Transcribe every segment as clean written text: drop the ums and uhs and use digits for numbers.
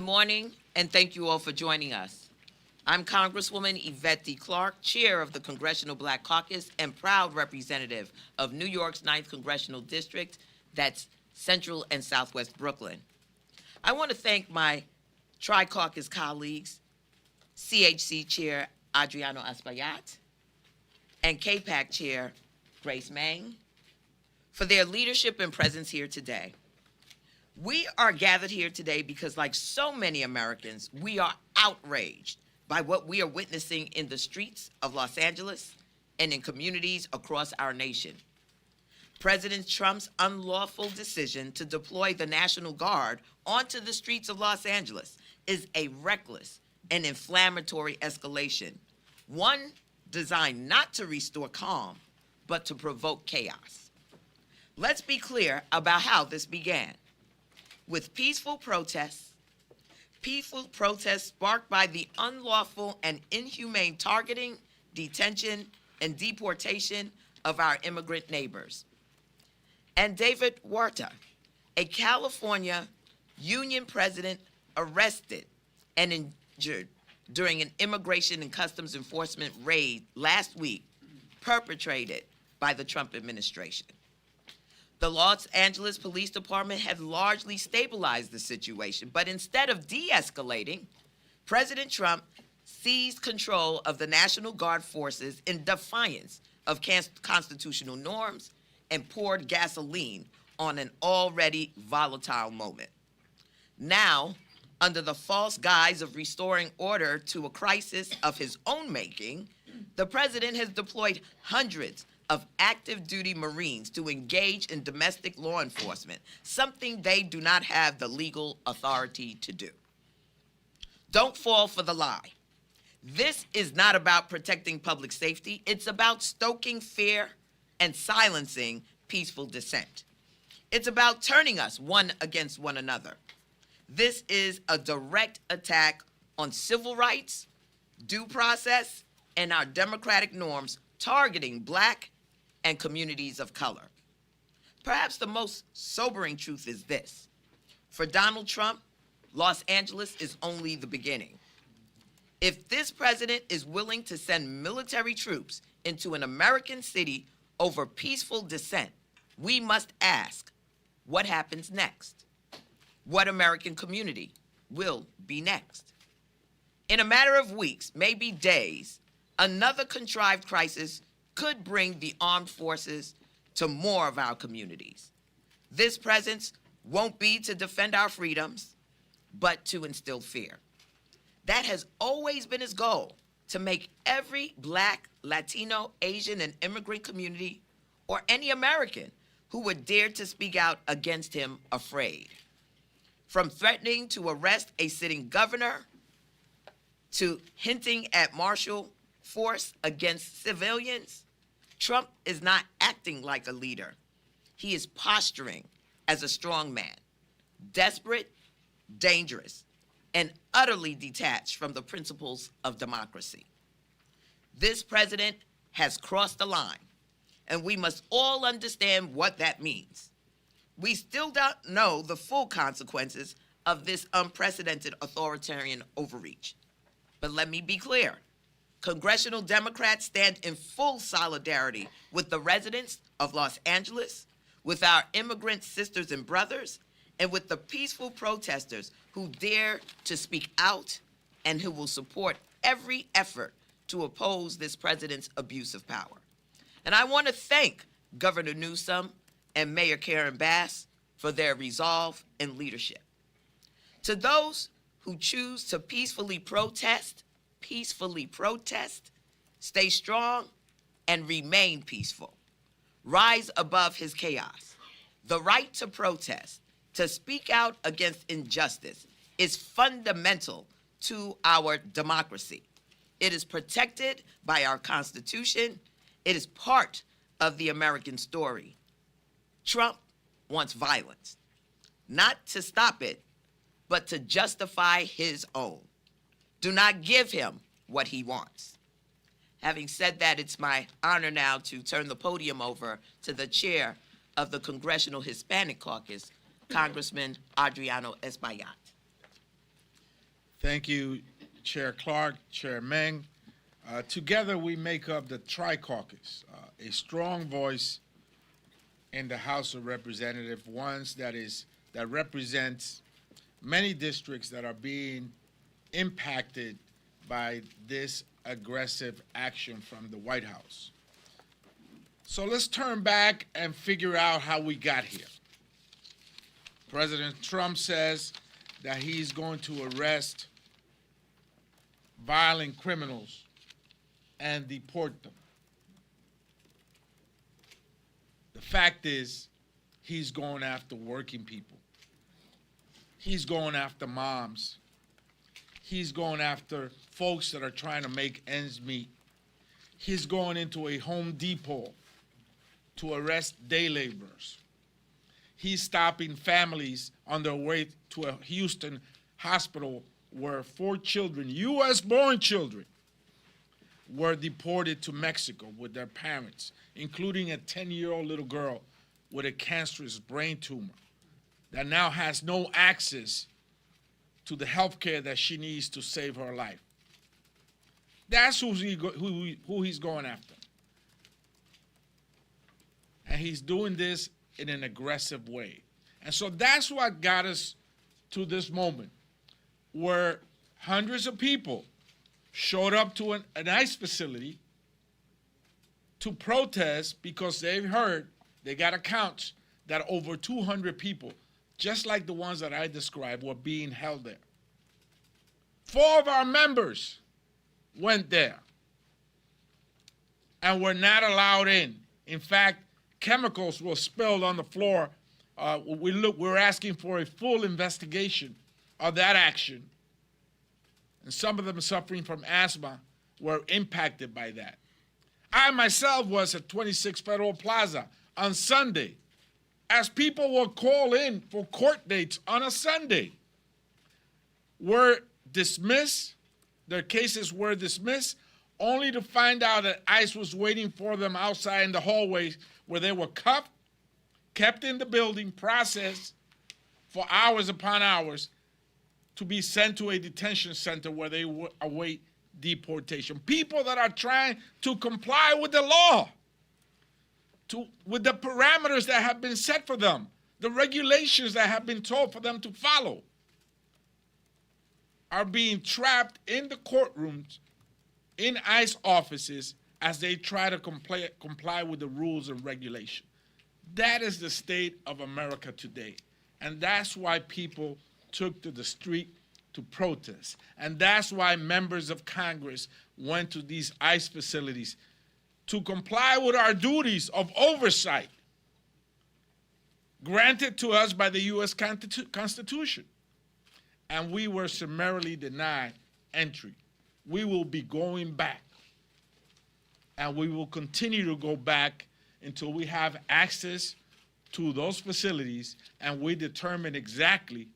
morning, and thank you all for joining us. I'm Congresswoman Yvette D. Clarke, Chair of the Congressional Black Caucus and proud representative of New York's 9th Congressional District, that's Central and Southwest Brooklyn. I want to thank my Tri-Caucus colleagues, CHC Chair Adriano Espaillat, and CAPAC Chair Grace Meng, for their leadership and presence here today. We are gathered here today because, like so many Americans, we are outraged by what we are witnessing in the streets of Los Angeles and in communities across our nation. President Trump's unlawful decision to deploy the National Guard onto the streets of Los Angeles is a reckless and inflammatory escalation, one designed not to restore calm, but to provoke chaos. Let's be clear about how this began. With peaceful protests sparked by the unlawful and inhumane targeting, detention, and deportation of our immigrant neighbors. And David Huerta, a California union president arrested and injured during an immigration and customs enforcement raid last week perpetrated by the Trump administration. The Los Angeles Police Department had largely stabilized the situation, but instead of de-escalating, President Trump seized control of the National Guard forces in defiance of constitutional norms and poured gasoline on an already volatile moment. Now, under the false guise of restoring order to a crisis of his own making, the president has deployed hundreds of active duty Marines to engage in domestic law enforcement, something they do not have the legal authority to do. Don't fall for the lie. This is not about protecting public safety. It's about stoking fear and silencing peaceful dissent. It's about turning us one against one another. This is a direct attack on civil rights, due process, and our democratic norms, targeting Black and communities of color. Perhaps the most sobering truth is this. For Donald Trump, Los Angeles is only the beginning. If this president is willing to send military troops into an American city over peaceful dissent, we must ask, what happens next? What American community will be next? In a matter of weeks, maybe days, another contrived crisis could bring the armed forces to more of our communities. This presence won't be to defend our freedoms, but to instill fear. That has always been his goal, to make every Black, Latino, Asian, and immigrant community, or any American who would dare to speak out against him, afraid. From threatening to arrest a sitting governor, to hinting at martial force against civilians, Trump is not acting like a leader. He is posturing as a strong man, desperate, dangerous, and utterly detached from the principles of democracy. This president has crossed the line, and we must all understand what that means. We still don't know the full consequences of this unprecedented authoritarian overreach. But let me be clear. Congressional Democrats stand in full solidarity with the residents of Los Angeles, with our immigrant sisters and brothers, and with the peaceful protesters who dare to speak out and who will support every effort to oppose this president's abuse of power. And I want to thank Governor Newsom and Mayor Karen Bass for their resolve and leadership. To those who choose to peacefully protest, stay strong, and remain peaceful. Rise above his chaos. The right to protest, to speak out against injustice, is fundamental to our democracy. It is protected by our Constitution. It is part of the American story. Trump wants violence, not to stop it, but to justify his own. Do not give him what he wants. Having said that, it's my honor now to turn the podium over to the chair of the Congressional Hispanic Caucus, Congressman Adriano Espaillat. Thank you, Chair Clark, Chair Meng. Together we make up the Tri-Caucus, a strong voice in the House of Representatives, that represents many districts that are being impacted by this aggressive action from the White House. So let's turn back and figure out how we got here. President Trump says that he's going to arrest violent criminals and deport them. The fact is, he's going after working people. He's going after moms. He's going after folks that are trying to make ends meet. He's going into a Home Depot to arrest day laborers. He's stopping families on their way to a Houston hospital where 4 children, U.S.-born children, were deported to Mexico with their parents, including a 10-year-old little girl with a cancerous brain tumor that now has no access to the health care that she needs to save her life. That's who he's going after. And he's doing this in an aggressive way. And so that's what got us to this moment where hundreds of people showed up to an ICE facility to protest because they've heard, they got accounts that over 200 people, just like the ones that I described, were being held there. 4 of our members went there and were not allowed in. In fact, chemicals were spilled on the floor. We're asking for a full investigation of that action. And some of them suffering from asthma were impacted by that. I myself was at 26 Federal Plaza on Sunday as people were called in for court dates on a Sunday. Were dismissed, their cases were dismissed, only to find out that ICE was waiting for them outside in the hallways where they were cuffed, kept in the building, processed for hours upon hours to be sent to a detention center where they await deportation. People that are trying to comply with the law, with the parameters that have been set for them, the regulations that have been told for them to follow, are being trapped in the courtrooms, in ICE offices, as they try to comply with the rules and regulation. That is the state of America today. And that's why people took to the street to protest. And that's why members of Congress went to these ICE facilities to comply with our duties of oversight granted to us by the U.S. Constitution. And we were summarily denied entry. We will be going back. And we will continue to go back until we have access to those facilities and we determine exactly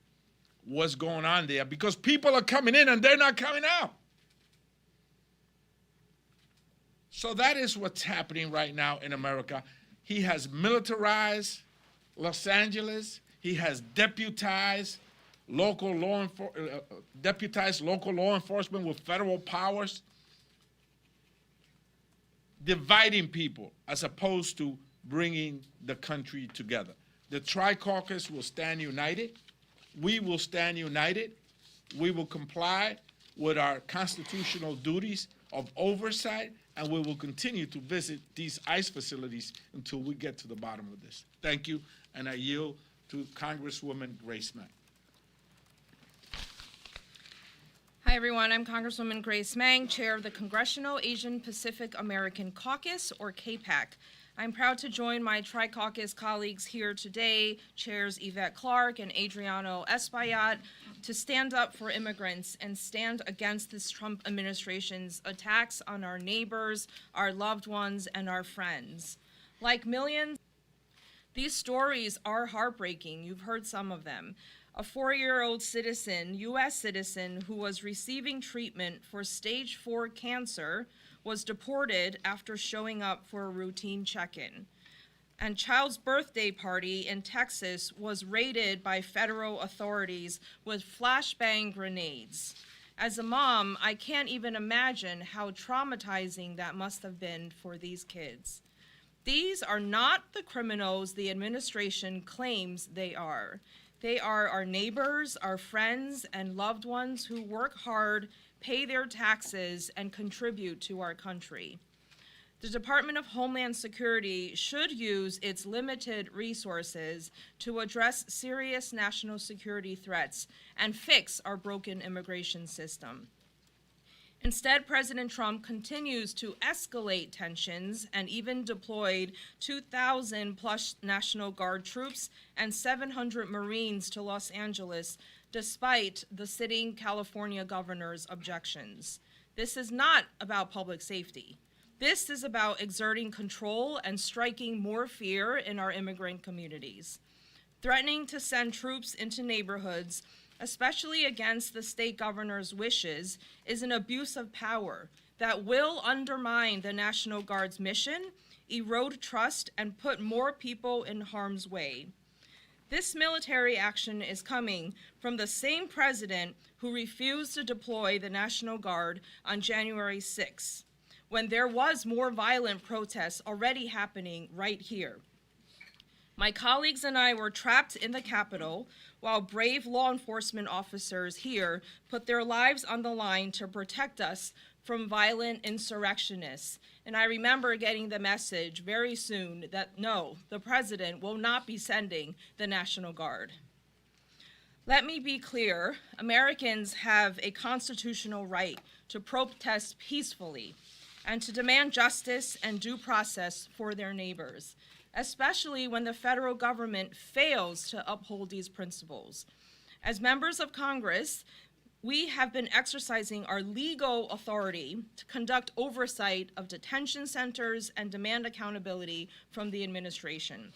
what's going on there, because people are coming in and they're not coming out. So that is what's happening right now in America. He has militarized Los Angeles. He has deputized local law enforcement with federal powers, dividing people as opposed to bringing the country together. The Tri-Caucus will stand united. We will stand united. We will comply with our constitutional duties of oversight, and we will continue to visit these ICE facilities until we get to the bottom of this. Thank you, and I yield to Congresswoman Grace Meng. Hi, everyone. I'm Congresswoman Grace Meng, chair of the Congressional Asian Pacific American Caucus, or CAPAC. I'm proud to join my Tri-Caucus colleagues here today, Chairs Yvette Clark and Adriano Espaillat, to stand up for immigrants and stand against this Trump administration's attacks on our neighbors, our loved ones, and our friends. Like millions, these stories are heartbreaking. You've heard some of them. A 4-year-old citizen, U.S. citizen, who was receiving treatment for stage 4 cancer was deported after showing up for a routine check-in. And child's birthday party in Texas was raided by federal authorities with flashbang grenades. As a mom, I can't even imagine how traumatizing that must have been for these kids. These are not the criminals the administration claims they are. They are our neighbors, our friends, and loved ones who work hard, pay their taxes, and contribute to our country. The Department of Homeland Security should use its limited resources to address serious national security threats and fix our broken immigration system. Instead, President Trump continues to escalate tensions and even deployed 2,000 plus National Guard troops and 700 Marines to Los Angeles, despite the sitting California governor's objections. This is not about public safety. This is about exerting control and striking more fear in our immigrant communities. Threatening to send troops into neighborhoods, especially against the state governor's wishes, is an abuse of power that will undermine the National Guard's mission, erode trust, and put more people in harm's way. This military action is coming from the same president who refused to deploy the National Guard on January 6th, when there was more violent protests already happening right here. My colleagues and I were trapped in the Capitol while brave law enforcement officers here put their lives on the line to protect us from violent insurrectionists. And I remember getting the message very soon that no, the president will not be sending the National Guard. Let me be clear, Americans have a constitutional right to protest peacefully and to demand justice and due process for their neighbors, especially when the federal government fails to uphold these principles. As members of Congress, we have been exercising our legal authority to conduct oversight of detention centers and demand accountability from the administration.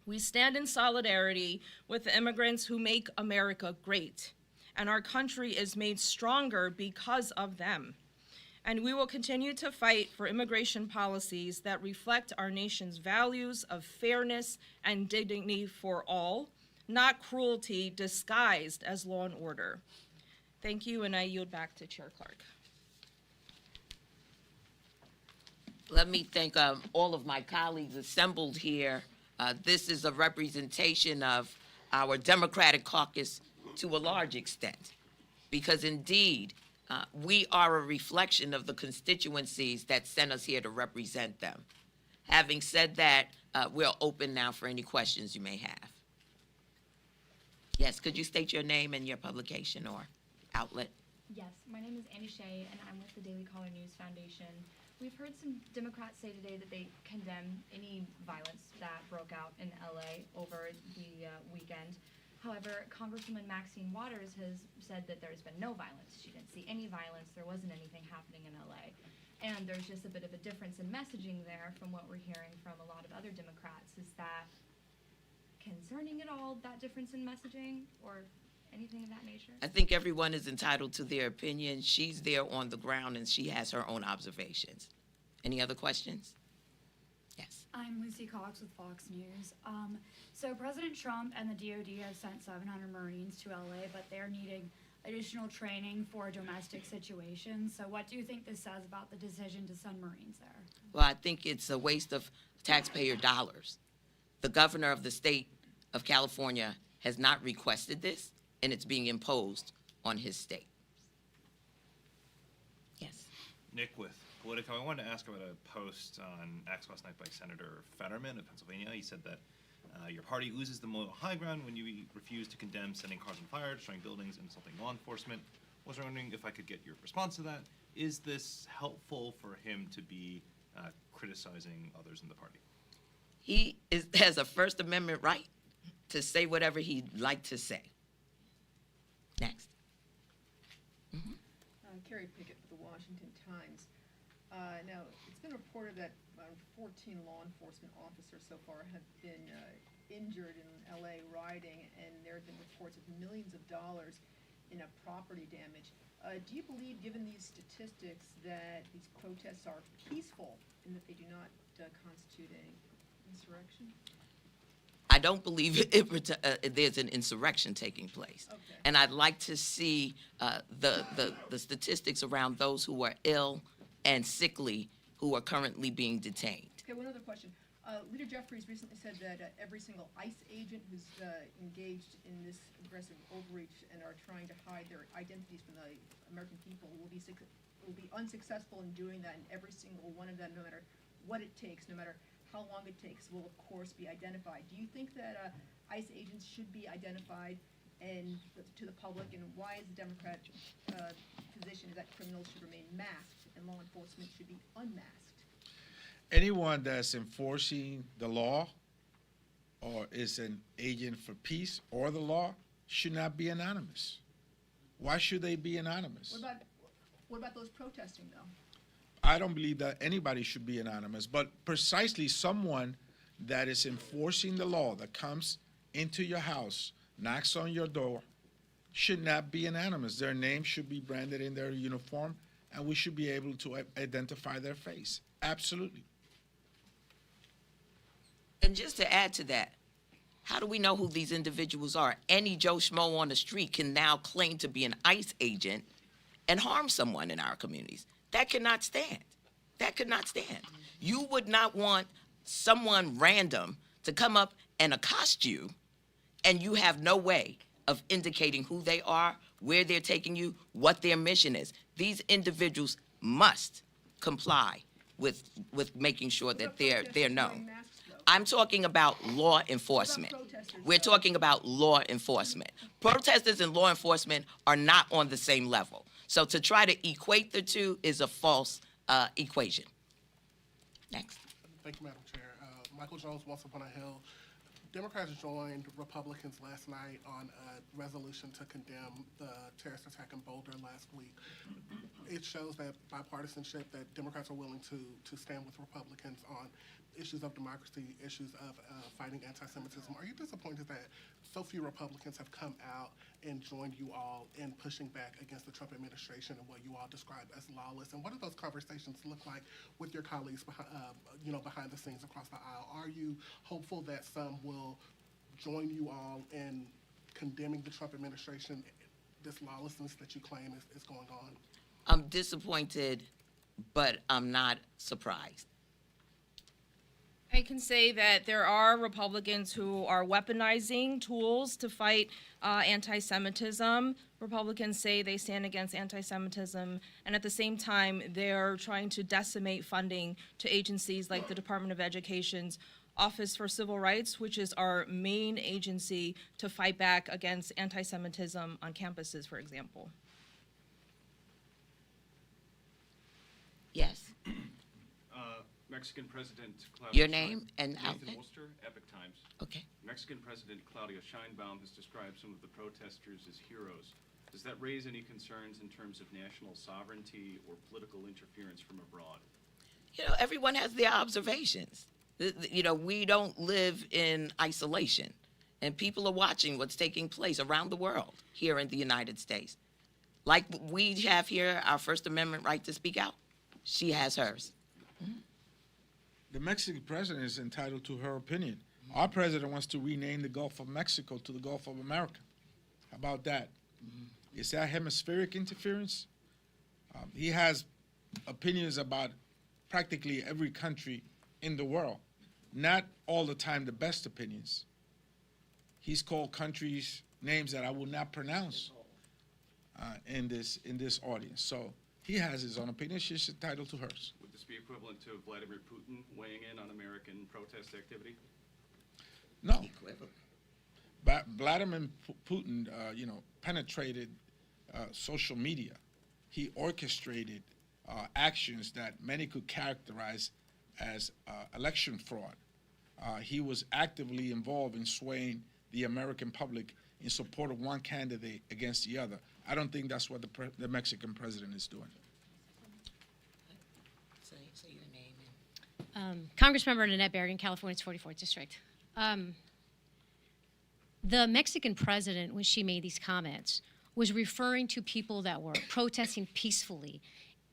We stand in solidarity with the immigrants who make America great, and our country is made stronger because of them. And we will continue to fight for immigration policies that reflect our nation's values of fairness and dignity for all, not cruelty disguised as law and order. Thank you, and I yield back to Chair Clark. Let me thank all of my colleagues assembled here. This is a representation of our Democratic caucus to a large extent, because indeed, we are a reflection of the constituencies that sent us here to represent them. Having said that, we're open now for any questions you may have. Yes, could you state your name and your publication or outlet? Yes, my name is Annie Shea, and I'm with the Daily Caller News Foundation. We've heard some Democrats say today that they condemn any violence that broke out in LA over the weekend. However, Congresswoman Maxine Waters has said that there's been no violence. She didn't see any violence. There wasn't anything happening in LA. And there's just a bit of a difference in messaging there from what we're hearing from a lot of other Democrats. Is that concerning at all, that difference in messaging or anything of that nature? I think everyone is entitled to their opinion. She's there on the ground and she has her own observations. Any other questions? Yes. I'm Lucy Cox with Fox News. So President Trump and the DOD have sent 700 Marines to LA, but they're needing additional training for domestic situations. So what do you think this says about the decision to send Marines there? Well, I think it's a waste of taxpayer dollars. The governor of the state of California has not requested this, and it's being imposed on his state. Yes. Nick with Politico. I wanted to ask about a post on X last night by Senator Fetterman of Pennsylvania. He said that your party loses the moral high ground when you refuse to condemn setting cars on fire, destroying buildings, and insulting law enforcement. I was wondering if I could get your response to that. Is this helpful for him to be criticizing others in the party? He has a First Amendment right to say whatever he'd like to say. Next. Carrie Pickett for the Washington Times. Now, it's been reported that 14 law enforcement officers so far have been injured in LA rioting, and there have been reports of millions of dollars in property damage. Do you believe, given these statistics, that these protests are peaceful and that they do not constitute an insurrection? I don't believe there's an insurrection taking place. Okay. And I'd like to see the statistics around those who are ill and sickly who are currently being detained. Okay, one other question. Leader Jeffries recently said that every single ICE agent who's engaged in this aggressive overreach and are trying to hide their identities from the American people will be unsuccessful in doing that, and every single one of them, no matter what it takes, no matter how long it takes, will of course be identified. Do you think that ICE agents should be identified and to the public, and why is the Democrat position is that criminals should remain masked and law enforcement should be unmasked? Anyone that's enforcing the law or is an agent for peace or the law should not be anonymous. Why should they be anonymous? What about those protesting, though? I don't believe that anybody should be anonymous, but precisely someone that is enforcing the law, that comes into your house, knocks on your door, should not be anonymous. Their name should be branded in their uniform, and we should be able to identify their face. Absolutely. And just to add to that, how do we know who these individuals are? Any Joe Schmo on the street can now claim to be an ICE agent and harm someone in our communities. That cannot stand. That could not stand. You would not want someone random to come up and accost you, and you have no way of indicating who they are, where they're taking you, what their mission is. These individuals must comply with making sure that they're known. I'm talking about law enforcement. We're talking about law enforcement. Protesters and law enforcement are not on the same level. So to try to equate the two is a false equation. Next. Thank you, Madam Chair. Michael Jones, Once Upon a Hill. Democrats joined Republicans last night on a resolution to condemn the terrorist attack in Boulder last week. It shows that bipartisanship, that Democrats are willing to stand with Republicans on issues of democracy, issues of fighting anti-Semitism. Are you disappointed that so few Republicans have come out and joined you all in pushing back against the Trump administration and what you all describe as lawless? And what do those conversations look like with your colleagues behind the scenes across the aisle? Are you hopeful that some will join you all in condemning the Trump administration, this lawlessness that you claim is going on? I'm disappointed, but I'm not surprised. I can say that there are Republicans who are weaponizing tools to fight anti-Semitism. Republicans say they stand against anti-Semitism, and at the same time, they're trying to decimate funding to agencies like the Department of Education's Office for Civil Rights, which is our main agency to fight back against anti-Semitism on campuses, for example. Yes. Mexican President Claudio Your name and Nathan outfit? Worcester, Epic Times. Okay. Mexican President Claudio Sheinbaum has described some of the protesters as heroes. Does that raise any concerns in terms of national sovereignty or political interference from abroad? You know, everyone has their observations. You know, we don't live in isolation, and people are watching what's taking place around the world here in the United States. Like we have here our First Amendment right to speak out, she has hers. The Mexican president is entitled to her opinion. Our president wants to rename the Gulf of Mexico to the Gulf of America. How about that? Is that hemispheric interference? He has opinions about practically every country in the world. Not all the time the best opinions. He's called countries names that I will not pronounce in this audience. So he has his own opinion. She's entitled to hers. Would this be equivalent to Vladimir Putin weighing in on American protest activity? No. Vladimir Putin, penetrated social media. He orchestrated actions that many could characterize as election fraud. He was actively involved in swaying the American public in support of one candidate against the other. I don't think that's what the Mexican president is doing. Say your name. Congressmember Nanette Berrigan, California's 44th District. The Mexican president, when she made these comments, was referring to people that were protesting peacefully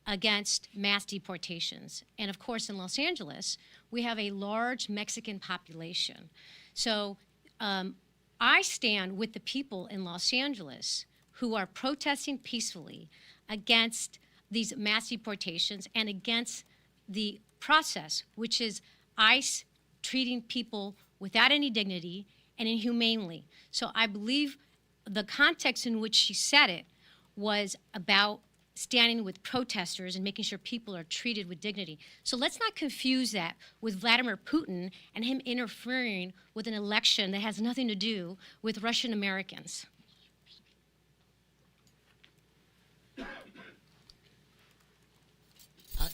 against mass deportations. And of course, in Los Angeles, we have a large Mexican population. So I stand with the people in Los Angeles who are protesting peacefully against these mass deportations and against the process, which is ICE treating people without any dignity and inhumanely. So I believe the context in which she said it was about standing with protesters and making sure people are treated with dignity. So let's not confuse that with Vladimir Putin and him interfering with an election that has nothing to do with Russian Americans.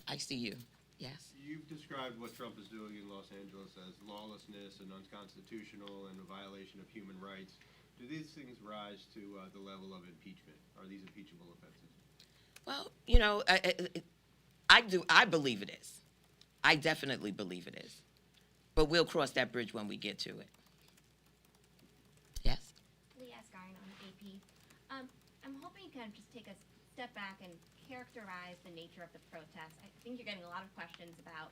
I see you. Yes. You've described what Trump is doing in Los Angeles as lawlessness and unconstitutional and a violation of human rights. Do these things rise to the level of impeachment? Are these impeachable offenses? Well, you know, I do. I believe it is. I definitely believe it is. But we'll cross that bridge when we get to it. Yes. Leah Scarn on AP. I'm hoping you can just take a step back and characterize the nature of the protests. I think you're getting a lot of questions about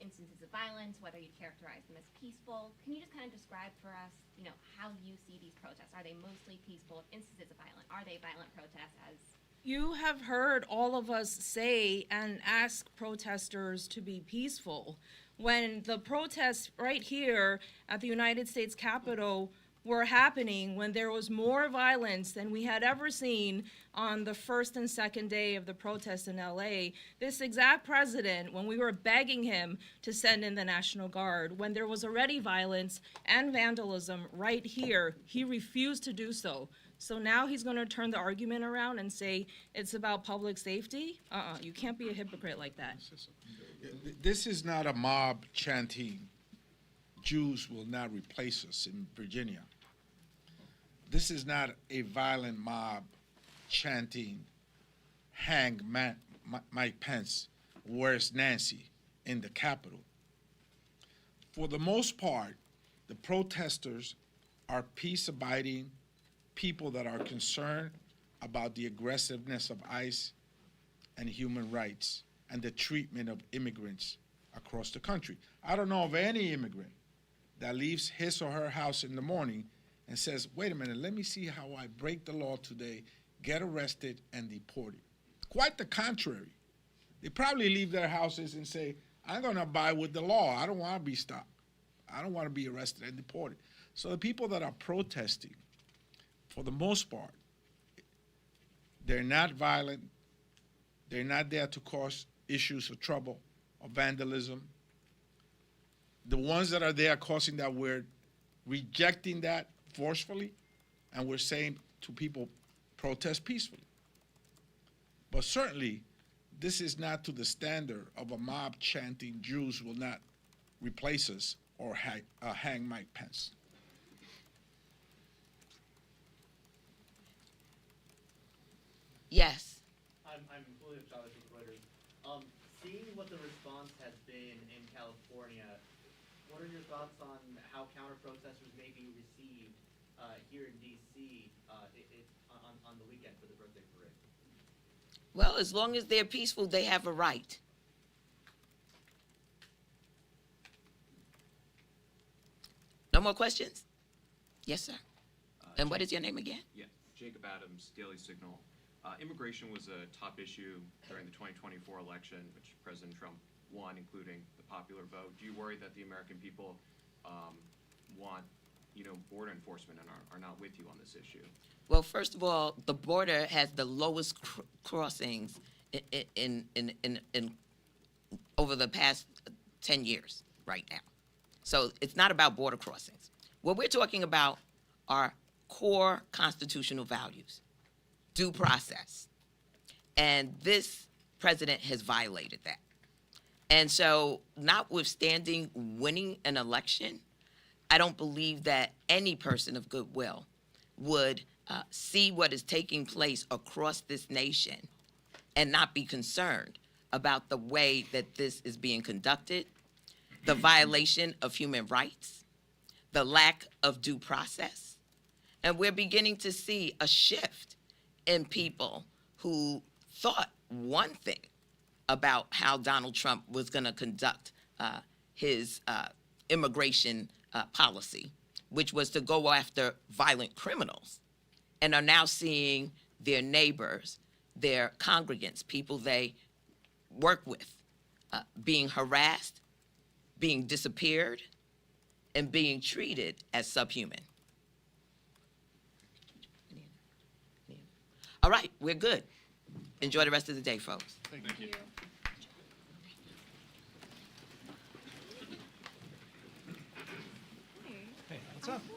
instances of violence, whether you characterize them as peaceful. Can you just kind of describe for us, how you see these protests? Are they mostly peaceful? Instances of violence, are they violent protests as? You have heard all of us say and ask protesters to be peaceful. When the protests right here at the United States Capitol were happening, when there was more violence than we had ever seen on the first and second day of the protests in LA, this exact president, when we were begging him to send in the National Guard, when there was already violence and vandalism right here, he refused to do so. So now he's going to turn the argument around and say it's about public safety? You can't be a hypocrite like that. This is not a mob chanting, Jews will not replace us in Virginia. This is not a violent mob chanting, hang Mike Pence, where's Nancy, in the Capitol. For the most part, the protesters are peace-abiding people that are concerned about the aggressiveness of ICE and human rights and the treatment of immigrants across the country. I don't know of any immigrant that leaves his or her house in the morning and says, wait a minute, let me see how I break the law today, get arrested, and deported. Quite the contrary. They probably leave their houses and say, I'm going to abide with the law. I don't want to be stopped. I don't want to be arrested and deported. So the people that are protesting, for the most part, they're not violent. They're not there to cause issues of trouble or vandalism. The ones that are there causing that, we're rejecting that forcefully, and we're saying to people, protest peacefully. But certainly, this is not to the standard of a mob chanting, Jews will not replace us, or hang Mike Pence. Yes. I'm William Chavez with Reuters. Seeing what the response has been in California, what are your thoughts on how counter-protesters may be received here in D.C. On the weekend for the birthday parade? Well, as long as they're peaceful, they have a right. No more questions? Yes, sir. And what is your name again? Yeah, Jacob Adams, Daily Signal. Immigration was a top issue during the 2024 election, which President Trump won, including the popular vote. Do you worry that the American people want, border enforcement and are not with you on this issue? Well, first of all, the border has the lowest crossings in over the past 10 years right now. So it's not about border crossings. What we're talking about are core constitutional values, due process. And this president has violated that. And so, notwithstanding winning an election, I don't believe that any person of goodwill would see what is taking place across this nation and not be concerned about the way that this is being conducted, the violation of human rights, the lack of due process. And we're beginning to see a shift in people who thought one thing about how Donald Trump was going to conduct his immigration policy, which was to go after violent criminals, and are now seeing their neighbors, their congregants, people they work with, being harassed, being disappeared, and being treated as subhuman. All right, we're good. Enjoy the rest of the day, folks. Thank you. Thank you.